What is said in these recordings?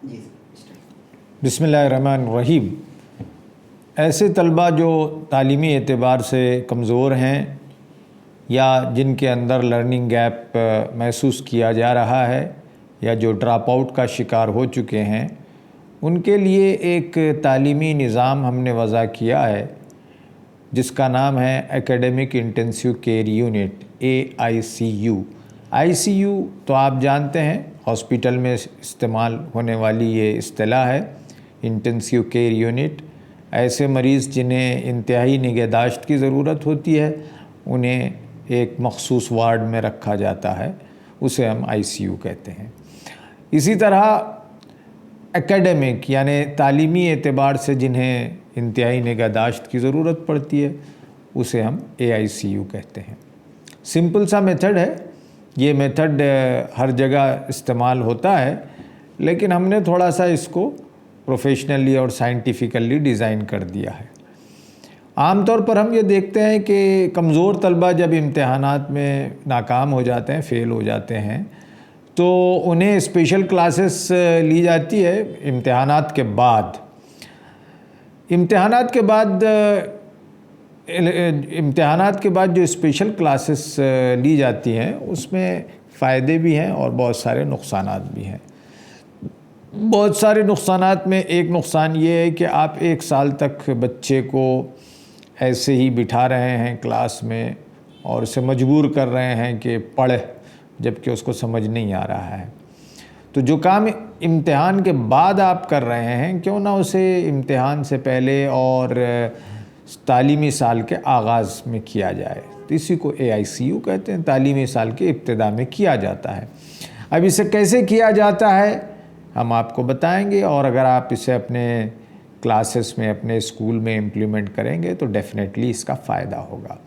बिस्मिल्लाहिर्रहमानिर्रहीम। ऐसे तलबा जो तालीमी एतबार से कमज़ोर हैं या जिनके अंदर लर्निंग गैप महसूस किया जा रहा है या जो ड्रॉप आउट का शिकार हो चुके हैं, उनके लिए एक तालीमी निज़ाम हमने वज़ा किया है जिसका नाम है academic intensive care unit AICU। ICU तो आप जानते हैं हॉस्पिटल में इस्तेमाल होने वाली ये इस्तिलाह है, इंटेंसिव केयर यूनिट। ऐसे मरीज़ जिन्हें इंतहाई निगहदाश्त की ज़रूरत होती है उन्हें एक मखसूस वार्ड में रखा जाता है, उसे हम ICU कहते हैं। इसी तरह एकेडमिक यानी तालीमी एतबार से जिन्हें इंतहाई निगहदाश्त की ज़रूरत पड़ती है उसे हम AICU कहते हैं। सिंपल सा मेथड है, ये मेथड हर जगह इस्तेमाल होता है, लेकिन हमने थोड़ा सा इसको प्रोफेशनली और साइंटिफिकली डिज़ाइन कर दिया है। आमतौर पर हम ये देखते हैं कि कमज़ोर तलबा जब इम्तहानात में नाकाम हो जाते हैं, फ़ेल हो जाते हैं, तो उन्हें स्पेशल क्लासेस ली जाती है इम्तहानात के बाद। इम्तहानात के बाद जो स्पेशल क्लासेस ली जाती हैं उसमें फ़ायदे भी हैं और बहुत सारे नुकसानात भी हैं। बहुत सारे नुकसानात में एक नुकसान ये है कि आप 1 साल तक बच्चे को ऐसे ही बिठा रहे हैं क्लास में और उसे मजबूर कर रहे हैं कि पढ़े, जबकि उसको समझ नहीं आ रहा है। तो जो काम इम्तिहान के बाद आप कर रहे हैं, क्यों ना उसे इम्तिहान से पहले और तालीमी साल के आगाज़ में किया जाए। तो इसी को AICU कहते हैं, तालीमी साल के इब्तिदा में किया जाता है। अब इसे कैसे किया जाता है हम आपको बताएंगे, और अगर आप इसे अपने क्लासेस में, अपने स्कूल में इम्प्लीमेंट करेंगे तो डेफिनेटली इसका फ़ायदा होगा।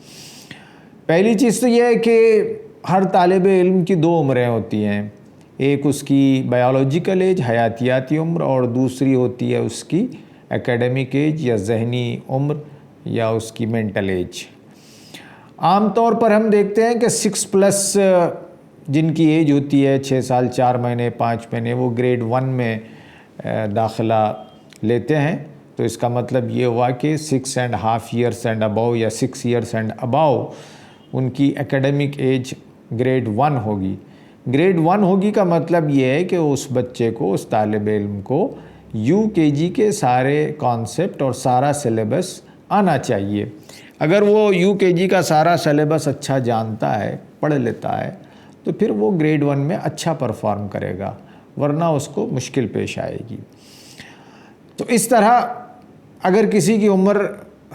पहली चीज़ तो यह है कि हर तालिब इल्म की 2 उम्रें होती हैं, एक उसकी बायोलॉजिकल एज, हयातियाती उम्र, और दूसरी होती है उसकी एकेडमिक एज या जहनी उम्र या उसकी मेंटल एज। आम तौर पर हम देखते हैं कि 6+ जिनकी एज होती है 6 साल 4 महीने 5 महीने, वो ग्रेड 1 में दाखिला लेते हैं। तो इसका मतलब ये हुआ कि 6.5 ईयर्स एंड अबव या 6 ईयर्स एंड अबव उनकी एकेडमिक एज ग्रेड 1 होगी। ग्रेड 1 होगी का मतलब ये है कि उस बच्चे को, उस तालिब इल्म को UKG के सारे कॉन्सेप्ट और सारा सिलेबस आना चाहिए। अगर वो UKG का सारा सिलेबस अच्छा जानता है, पढ़ लेता है, तो फिर वो ग्रेड 1 में अच्छा परफॉर्म करेगा, वरना उसको मुश्किल पेश आएगी। तो इस तरह अगर किसी की उम्र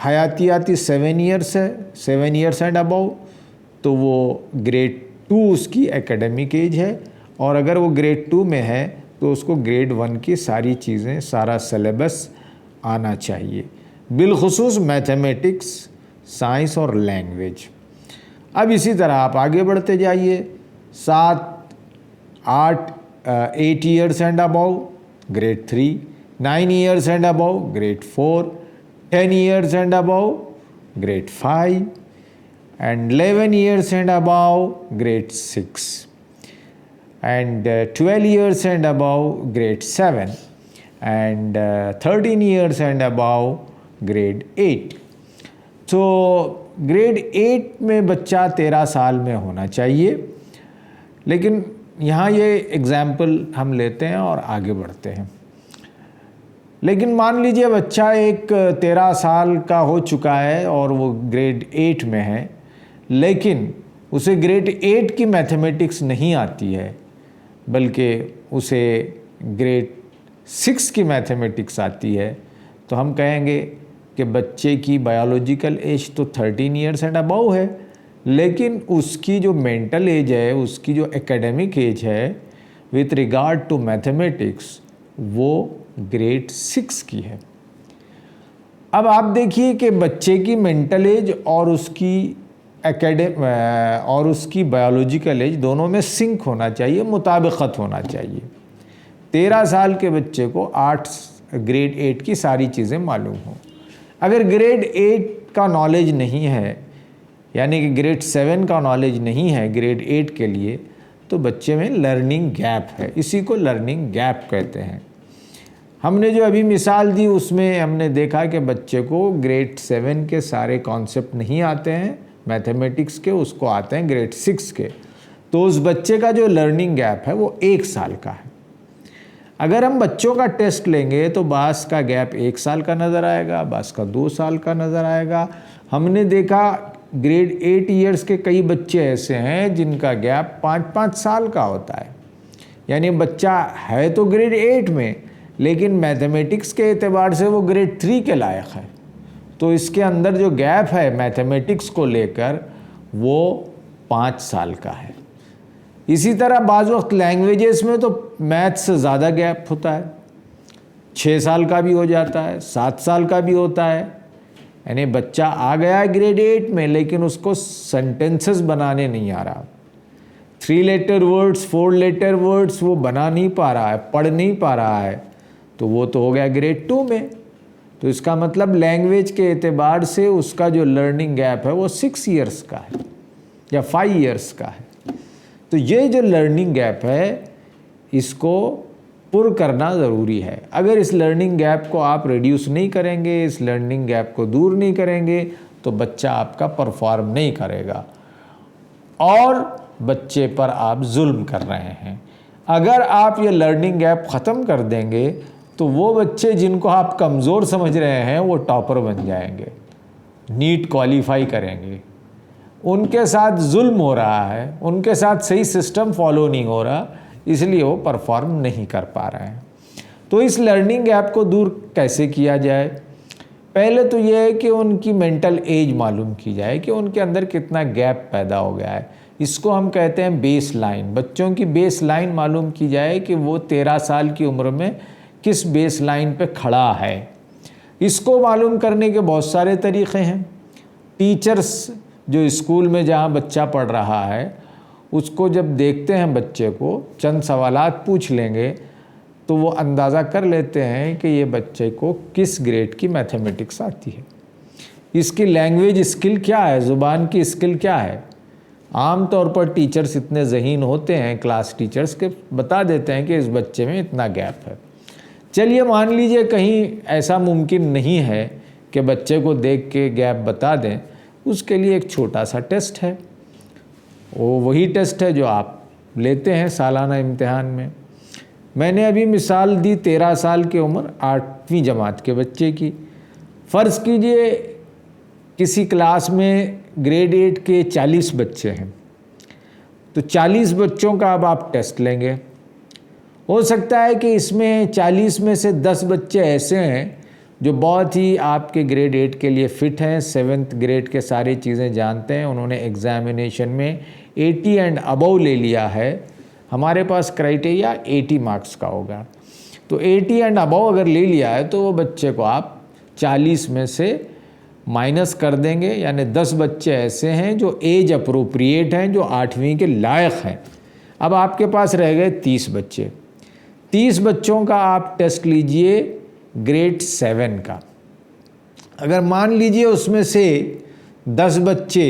हयातियाती 7 ईयर्स है, 7 ईयर्स एंड अबव, तो वो ग्रेड 2 उसकी एकेडमिक एज है, और अगर वो ग्रेड 2 में है तो उसको ग्रेड 1 की सारी चीज़ें, सारा सिलेबस आना चाहिए, बिलखुसूस मैथमेटिक्स, साइंस और लैंग्वेज। अब इसी तरह आप आगे बढ़ते जाइए, 7, 8, 8 years and above grade 3, 9 years and above grade 4, 10 years and above grade 5, and 11 years and above grade 6, and 12 years and above grade 7, and 13 years and above grade 8। तो ग्रेड 8 में बच्चा 13 साल में होना चाहिए। लेकिन यहाँ ये एग्ज़ाम्पल हम लेते हैं और आगे बढ़ते हैं। लेकिन मान लीजिए बच्चा एक 13 साल का हो चुका है और वो ग्रेड 8 में है, लेकिन उसे ग्रेड 8 की मैथमेटिक्स नहीं आती है, बल्कि उसे ग्रेड 6 की मैथमेटिक्स आती है। तो हम कहेंगे कि बच्चे की बायोलॉजिकल एज तो 13 ईयर्स एंड अबव है, लेकिन उसकी जो मेंटल एज है, उसकी जो एकेडमिक एज है विथ रिगार्ड टू मैथमेटिक्स, वो ग्रेड 6 की है। अब आप देखिए कि बच्चे की मेंटल एज और उसकी और उसकी बायोलॉजिकल एज दोनों में सिंक होना चाहिए, मुताबिकत होना चाहिए। 13 साल के बच्चे को ग्रेड 8 की सारी चीज़ें मालूम हों। अगर ग्रेड 8 का नॉलेज नहीं है, यानी कि ग्रेड 7 का नॉलेज नहीं है ग्रेड 8 के लिए, तो बच्चे में लर्निंग गैप है। इसी को लर्निंग गैप कहते हैं। हमने जो अभी मिसाल दी उसमें हमने देखा कि बच्चे को ग्रेड 7 के सारे कॉन्सेप्ट नहीं आते हैं मैथमेटिक्स के, उसको आते हैं ग्रेड 6 के। तो उस बच्चे का जो लर्निंग गैप है वो 1 साल का है। अगर हम बच्चों का टेस्ट लेंगे तो बास का गैप 1 साल का नज़र आएगा, बास का 2 साल का नज़र आएगा। हमने देखा ग्रेड 8 ईयर्स के कई बच्चे ऐसे हैं जिनका गैप 5-5 साल का होता है। यानी बच्चा है तो ग्रेड 8 में, लेकिन मैथमेटिक्स के एतबार से वो ग्रेड 3 के लायक है। तो इसके अंदर जो गैप है मैथमेटिक्स को लेकर वो 5 साल का है। इसी तरह बाज़ वक्त लैंग्वेजेस में तो मैथ से ज़्यादा गैप होता है, 6 साल का भी हो जाता है, 7 साल का भी होता है। यानी बच्चा आ गया है ग्रेड 8 में लेकिन उसको सेंटेंसेस बनाने नहीं आ रहा, 3 लेटर वर्ड्स 4 लेटर वर्ड्स वो बना नहीं पा रहा है, पढ़ नहीं पा रहा है, तो वो तो हो गया ग्रेड 2 में। तो इसका मतलब लैंग्वेज के एतबार से उसका जो लर्निंग गैप है वो 6 ईयर्स का है या 5 ईयर्स का है। तो ये जो लर्निंग गैप है इसको पुर करना ज़रूरी है। अगर इस लर्निंग गैप को आप रिड्यूस नहीं करेंगे, इस लर्निंग गैप को दूर नहीं करेंगे, तो बच्चा आपका परफॉर्म नहीं करेगा और बच्चे पर आप जुल्म कर रहे हैं। अगर आप ये लर्निंग गैप ख़त्म कर देंगे तो वो बच्चे जिनको आप कमज़ोर समझ रहे हैं वो टॉपर बन जाएंगे, नीट क्वालिफाई करेंगे। उनके साथ जुल्म हो रहा है, उनके साथ सही सिस्टम फॉलो नहीं हो रहा, इसलिए वो परफॉर्म नहीं कर पा रहे हैं। तो इस लर्निंग गैप को दूर कैसे किया जाए? पहले तो ये है कि उनकी मेंटल एज मालूम की जाए कि उनके अंदर कितना गैप पैदा हो गया है। इसको हम कहते हैं बेस लाइन। बच्चों की बेस लाइन मालूम की जाए कि वो 13 साल की उम्र में किस बेस लाइन पे खड़ा है। इसको मालूम करने के बहुत सारे तरीक़े हैं। टीचर्स जो स्कूल में जहाँ बच्चा पढ़ रहा है उसको जब देखते हैं, बच्चे को चंद सवालात पूछ लेंगे तो वो अंदाज़ा कर लेते हैं कि ये बच्चे को किस ग्रेड की मैथमेटिक्स आती है, इसकी लैंग्वेज स्किल क्या है, ज़ुबान की स्किल क्या है। आम तौर पर टीचर्स इतने ज़हीन होते हैं, क्लास टीचर्स के बता देते हैं कि इस बच्चे में इतना गैप है। चलिए मान लीजिए कहीं ऐसा मुमकिन नहीं है कि बच्चे को देख के गैप बता दें, उसके लिए एक छोटा सा टेस्ट है। वो वही टेस्ट है जो आप लेते हैं सालाना इम्तिहान में। मैंने अभी मिसाल दी 13 साल की उम्र 8वीं जमात के बच्चे की। फ़र्ज़ कीजिए किसी क्लास में ग्रेड 8 के 40 बच्चे हैं, तो 40 बच्चों का अब आप टेस्ट लेंगे। हो सकता है कि इसमें 40 में से 10 बच्चे ऐसे हैं जो बहुत ही आपके ग्रेड 8 के लिए फ़िट हैं, 7th ग्रेड के सारी चीज़ें जानते हैं, उन्होंने एग्ज़ामिनेशन में 80 एंड अबव ले लिया है। हमारे पास क्राइटेरिया 80 मार्क्स का होगा, तो 80 एंड अबव अगर ले लिया है तो वो बच्चे को आप 40 में से माइनस कर देंगे। यानी 10 बच्चे ऐसे हैं जो एज अप्रोप्रिएट हैं, जो 8वीं के लायक हैं। अब आपके पास रह गए 30 बच्चे। 30 बच्चों का आप टेस्ट लीजिए ग्रेड 7 का। अगर मान लीजिए उसमें से 10 बच्चे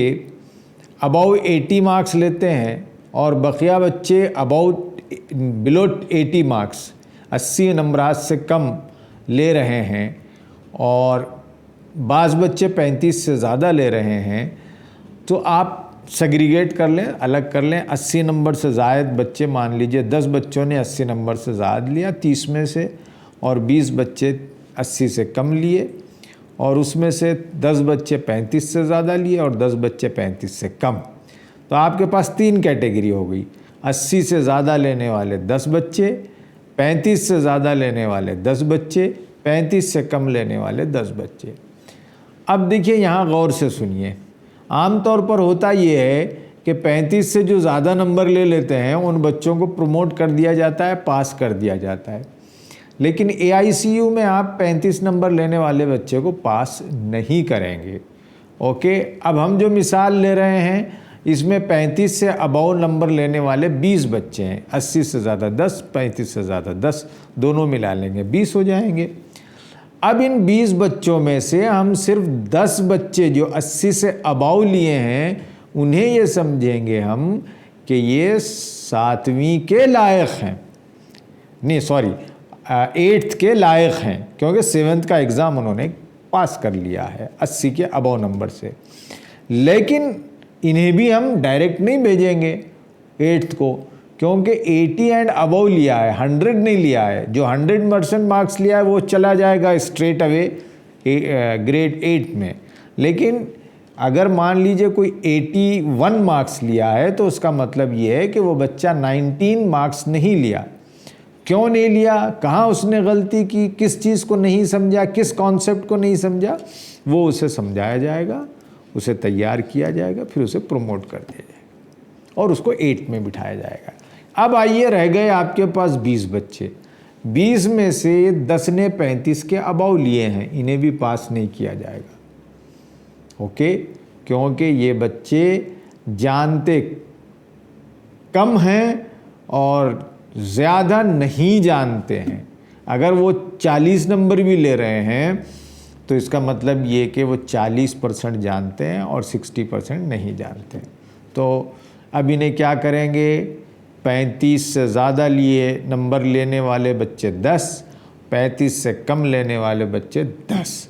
अबाउ 80 मार्क्स लेते हैं और बकिया बच्चे अबाउ बिलो 80 मार्क्स 80 नंबरात से कम ले रहे हैं और बाज़ बच्चे 35 से ज़्यादा ले रहे हैं, तो आप सेग्रीगेट कर लें, अलग कर लें। 80 नंबर से ज़ायद बच्चे, मान लीजिए 10 बच्चों ने 80 नंबर से ज़्यादा लिया 30 में से, और 20 बच्चे 80 से कम लिए, और उसमें से 10 बच्चे 35 से ज़्यादा लिए और 10 बच्चे 35 से कम। तो आपके पास 3 कैटेगरी हो गई। 80 से ज़्यादा लेने वाले 10 बच्चे, 35 से ज़्यादा लेने वाले 10 बच्चे, 35 से कम लेने वाले 10 बच्चे। अब देखिए यहाँ गौर से सुनिए। आमतौर पर होता ये है कि 35 से जो ज़्यादा नंबर ले लेते हैं उन बच्चों को प्रमोट कर दिया जाता है, पास कर दिया जाता है। लेकिन AICU में आप 35 नंबर लेने वाले बच्चे को पास नहीं करेंगे। ओके, अब हम जो मिसाल ले रहे हैं इसमें 35 से अबव नंबर लेने वाले 20 बच्चे हैं। 80 से ज़्यादा 10, 35 से ज़्यादा 10, दोनों मिला लेंगे 20 हो जाएंगे। अब इन 20 बच्चों में से हम सिर्फ 10 बच्चे जो 80 से अबव लिए हैं उन्हें ये समझेंगे हम कि ये 7वीं के लायक हैं। नहीं सॉरी, 8th के लायक हैं, क्योंकि 7th का एग्ज़ाम उन्होंने पास कर लिया है 80 के अबव नंबर से। लेकिन इन्हें भी हम डायरेक्ट नहीं भेजेंगे 8th को, क्योंकि 80 एंड अबव लिया है, 100 नहीं लिया है। जो 100% मार्क्स लिया है वो चला जाएगा स्ट्रेट अवे ग्रेड 8 में। लेकिन अगर मान लीजिए कोई 81 मार्क्स लिया है तो उसका मतलब ये है कि वो बच्चा 19 मार्क्स नहीं लिया। क्यों नहीं लिया, कहाँ उसने गलती की, किस चीज़ को नहीं समझा, किस कॉन्सेप्ट को नहीं समझा, वो उसे समझाया जाएगा, उसे तैयार किया जाएगा, फिर उसे प्रमोट कर दिया जाएगा और उसको 8 में बिठाया जाएगा। अब आइए, रह गए आपके पास 20 बच्चे। 20 में से 10 ने 35 के अबव लिए हैं, इन्हें भी पास नहीं किया जाएगा। ओके, क्योंकि ये बच्चे जानते कम हैं और ज़्यादा नहीं जानते हैं। अगर वो 40 नंबर भी ले रहे हैं तो इसका मतलब ये कि वो 40% जानते हैं और 60% नहीं जानते हैं। तो अब इन्हें क्या करेंगे, 35 से ज़्यादा लिए नंबर लेने वाले बच्चे 10, 35 से कम लेने वाले बच्चे 10।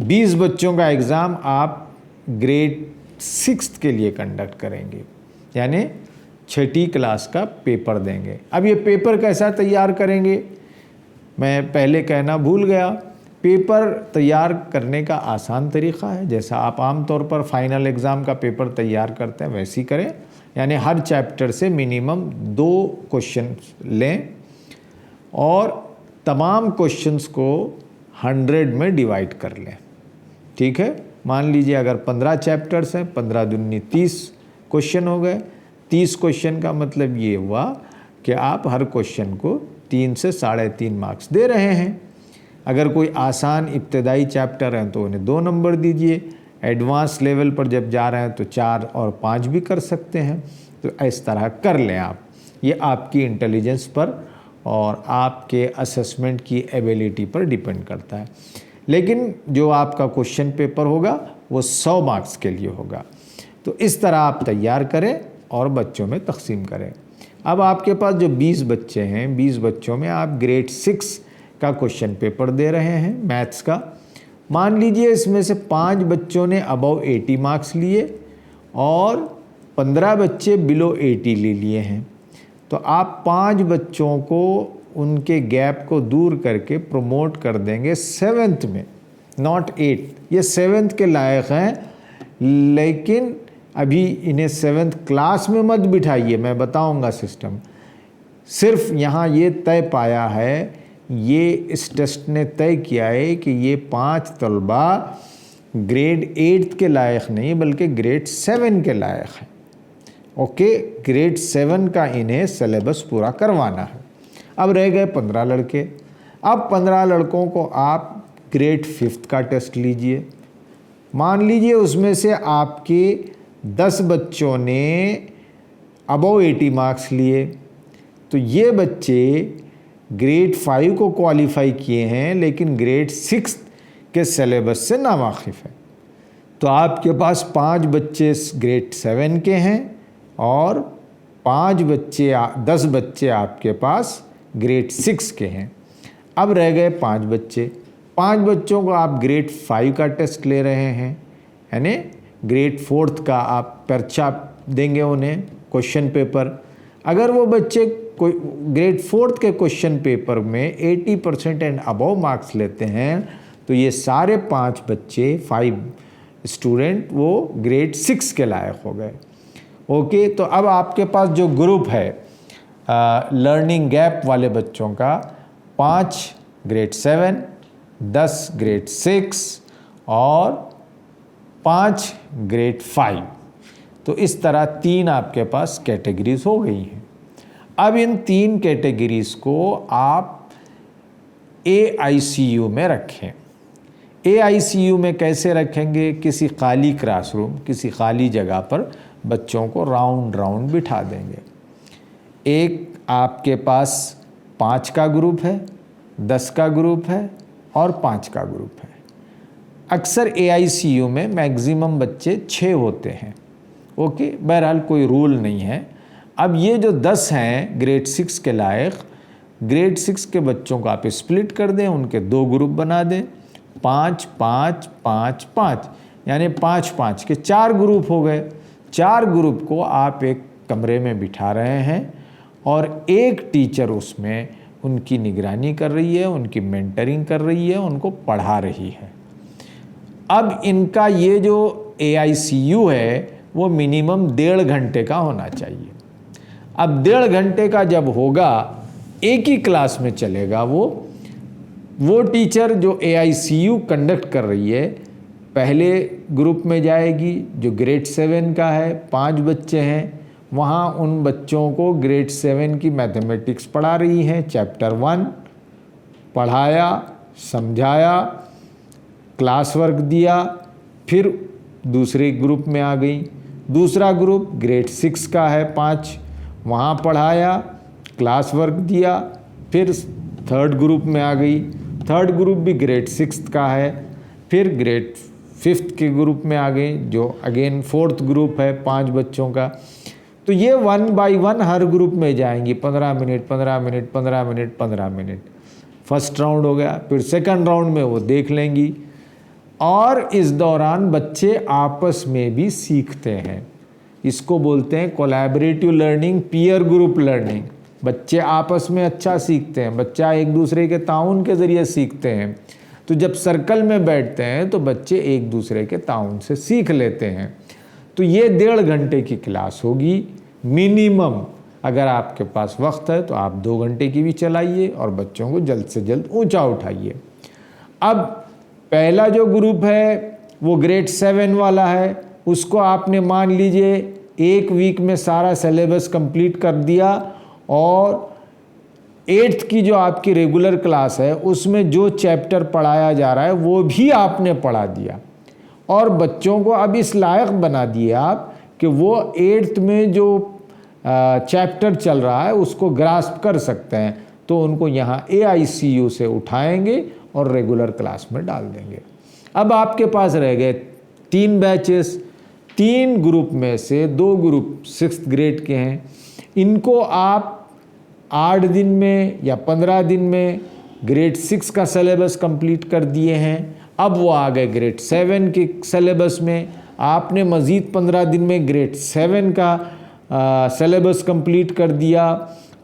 20 बच्चों का एग्ज़ाम आप ग्रेड 6 के लिए कंडक्ट करेंगे, यानी 6ठी क्लास का पेपर देंगे। अब ये पेपर कैसा तैयार करेंगे, मैं पहले कहना भूल गया। पेपर तैयार करने का आसान तरीक़ा है, जैसा आप आम तौर पर फाइनल एग्ज़ाम का पेपर तैयार करते हैं वैसे ही करें। यानी हर चैप्टर से मिनिमम 2 क्वेश्चन लें और तमाम क्वेश्चंस को 100 में डिवाइड कर लें। ठीक है, मान लीजिए अगर 15 चैप्टर्स हैं, 15 दूनी 30 क्वेश्चन हो गए। 30 क्वेश्चन का मतलब ये हुआ कि आप हर क्वेश्चन को 3 से 3.5 मार्क्स दे रहे हैं। अगर कोई आसान इब्तदाई चैप्टर हैं तो उन्हें 2 नंबर दीजिए, एडवांस लेवल पर जब जा रहे हैं तो 4 और 5 भी कर सकते हैं। तो इस तरह कर लें आप, ये आपकी इंटेलिजेंस पर और आपके असेसमेंट की एबिलिटी पर डिपेंड करता है। लेकिन जो आपका क्वेश्चन पेपर होगा वो 100 मार्क्स के लिए होगा। तो इस तरह आप तैयार करें और बच्चों में तकसीम करें। अब आपके पास जो 20 बच्चे हैं, 20 बच्चों में आप ग्रेड 6 का क्वेश्चन पेपर दे रहे हैं मैथ्स का। मान लीजिए इसमें से 5 बच्चों ने अबव 80 मार्क्स लिए और 15 बच्चे बिलो 80 ले लिए हैं। तो आप 5 बच्चों को उनके गैप को दूर करके प्रमोट कर देंगे 7th में, नॉट 8th। ये 7th के लायक हैं, लेकिन अभी इन्हें 7th क्लास में मत बिठाइए, मैं बताऊंगा सिस्टम। सिर्फ यहाँ ये तय पाया है, ये इस टेस्ट ने तय किया है कि ये 5 तलबा ग्रेड 8 के लायक नहीं बल्कि ग्रेड 7 के लायक हैं। ओके, ग्रेड 7 का इन्हें सिलेबस पूरा करवाना है। अब रह गए 15 लड़के। अब 15 लड़कों को आप ग्रेड 5 का टेस्ट लीजिए। मान लीजिए उसमें से आपके 10 बच्चों ने अबव 80 मार्क्स लिए, तो ये बच्चे ग्रेड 5 को क्वालिफाई किए हैं लेकिन ग्रेड 6 के सिलेबस से नावाकिफ़ है। तो आपके पास 5 बच्चे ग्रेड 7 के हैं और 10 बच्चे आपके पास ग्रेड 6 के हैं। अब रह गए 5 बच्चे। 5 बच्चों को आप ग्रेड 5 का टेस्ट ले रहे हैं, यानी ग्रेड 4 का आप पर्चा देंगे उन्हें क्वेश्चन पेपर। अगर वो बच्चे कोई ग्रेड 4 के क्वेश्चन पेपर में 80% एंड अबव मार्क्स लेते हैं तो ये सारे 5 बच्चे 5 स्टूडेंट वो ग्रेड 6 के लायक हो गए। ओके, तो अब आपके पास जो ग्रुप है लर्निंग गैप वाले बच्चों का, 5 ग्रेड 7, 10 ग्रेड 6 और 5 ग्रेड 5। तो इस तरह 3 आपके पास कैटेगरीज हो गई हैं। अब इन 3 कैटेगरीज को आप AICU में रखें। AICU में कैसे रखेंगे? किसी खाली क्लासरूम, किसी खाली जगह पर बच्चों को राउंड बिठा देंगे। एक आपके पास 5 का ग्रुप है, 10 का ग्रुप है और 5 का ग्रुप है। अक्सर AICU में मैक्सिमम बच्चे 6 होते हैं। ओके, बहरहाल कोई रूल नहीं है। अब ये जो 10 हैं ग्रेड 6 के लायक, ग्रेड 6 के बच्चों को आप स्प्लिट कर दें, उनके 2 ग्रुप बना दें, 5 5 5 5, यानी 5 5 के 4 ग्रुप हो गए। 4 ग्रुप को आप एक कमरे में बिठा रहे हैं और एक टीचर उसमें उनकी निगरानी कर रही है, उनकी मेंटरिंग कर रही है, उनको पढ़ा रही है। अब इनका ये जो AICU है वो मिनिमम 1.5 घंटे का होना चाहिए। अब 1.5 घंटे का जब होगा, एक ही क्लास में चलेगा वो टीचर जो AICU कंडक्ट कर रही है पहले ग्रुप में जाएगी जो ग्रेड 7 का है, 5 बच्चे हैं, वहाँ उन बच्चों को ग्रेड 7 की मैथमेटिक्स पढ़ा रही हैं, चैप्टर 1 पढ़ाया, समझाया, क्लास वर्क दिया, फिर दूसरे ग्रुप में आ गई। दूसरा ग्रुप ग्रेड 6 का है, 5, वहाँ पढ़ाया, क्लास वर्क दिया, फिर थर्ड ग्रुप में आ गई। थर्ड ग्रुप भी ग्रेड 6 का है, फिर ग्रेड 5 के ग्रुप में आ गई जो अगेन 4th ग्रुप है 5 बच्चों का। तो ये 1 बाय 1 हर ग्रुप में जाएंगी, 15 minute 15 minute 15 minute 15 minute. First round हो गया, फिर सेकंड राउंड में वो देख लेंगी और इस दौरान बच्चे आपस में भी सीखते हैं। इसको बोलते हैं collaborative learning, peer group learning. बच्चे आपस में अच्छा सीखते हैं, बच्चा एक दूसरे के ताउन के ज़रिए सीखते हैं। तो जब सर्कल में बैठते हैं तो बच्चे एक दूसरे के ताउन से सीख लेते हैं। तो ये 1.5 घंटे की क्लास होगी मिनिमम। अगर आपके पास वक्त है तो आप 2 घंटे की भी चलाइए और बच्चों को जल्द से जल्द ऊंचा उठाइए। अब पहला जो ग्रुप है वो ग्रेड 7 वाला है, उसको आपने मान लीजिए 1 वीक में सारा सिलेबस कंप्लीट कर दिया और 8th की जो आपकी रेगुलर क्लास है उसमें जो चैप्टर पढ़ाया जा रहा है वो भी आपने पढ़ा दिया और बच्चों को अब इस लायक बना दिया आप कि वो 8th में जो चैप्टर चल रहा है उसको ग्रास्प कर सकते हैं। तो उनको यहाँ AICU से उठाएंगे और रेगुलर क्लास में डाल देंगे। अब आपके पास रह गए 3 बैचेस। 3 ग्रुप में से 2 ग्रुप 6th ग्रेड के हैं, इनको आप 8 दिन में या 15 दिन में ग्रेड 6 का सिलेबस कंप्लीट कर दिए हैं। अब वो आ गए ग्रेड 7 के सिलेबस में, आपने मज़ीद 15 दिन में ग्रेड 7 का सिलेबस कंप्लीट कर दिया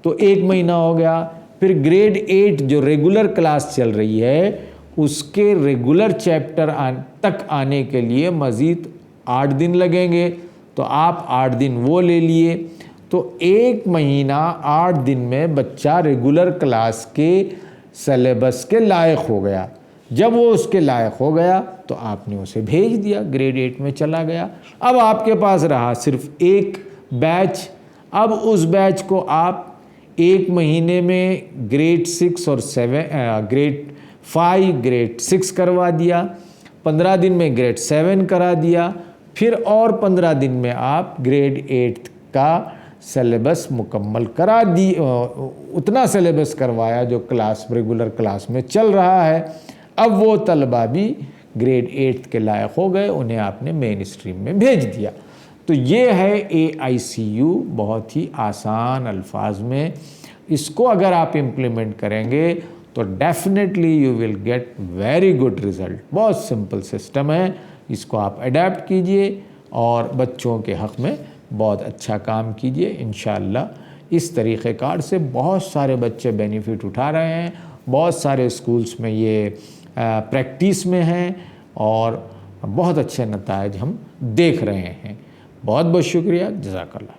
तो 1 महीना हो गया। फिर ग्रेड 8 जो रेगुलर क्लास चल रही है उसके रेगुलर चैप्टर तक आने के लिए मज़ीद 8 दिन लगेंगे, तो आप 8 दिन वो ले लिए। तो 1 महीना 8 दिन में बच्चा रेगुलर क्लास के सिलेबस के लायक हो गया। जब वो उसके लायक हो गया तो आपने उसे भेज दिया, ग्रेड 8 में चला गया। अब आपके पास रहा सिर्फ 1 बैच। अब उस बैच को आप 1 महीने में ग्रेड 6 और 7 ग्रेड 5 ग्रेड 6 करवा दिया, 15 दिन में ग्रेड 7 करा दिया, फिर और 15 दिन में आप ग्रेड 8 का सिलेबस मुकम्मल करा दी। उतना सिलेबस करवाया जो क्लास रेगुलर क्लास में चल रहा है। अब वो तलबा भी ग्रेड 8 के लायक हो गए, उन्हें आपने मेन स्ट्रीम में भेज दिया। तो ये है AICU, बहुत ही आसान अल्फाज में। इसको अगर आप इम्प्लीमेंट करेंगे तो definitely you will get very good result. बहुत सिंपल सिस्टम है, इसको आप अडेप्ट कीजिए और बच्चों के हक़ में बहुत अच्छा काम कीजिए। इंशाअल्लाह इस तरीक़ेकार से बहुत सारे बच्चे बेनिफिट उठा रहे हैं, बहुत सारे स्कूल्स में ये प्रैक्टिस में हैं और बहुत अच्छे नताइज हम देख रहे हैं। बहुत बहुत शुक्रिया, जज़ाकल्लाह।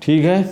ठीक है।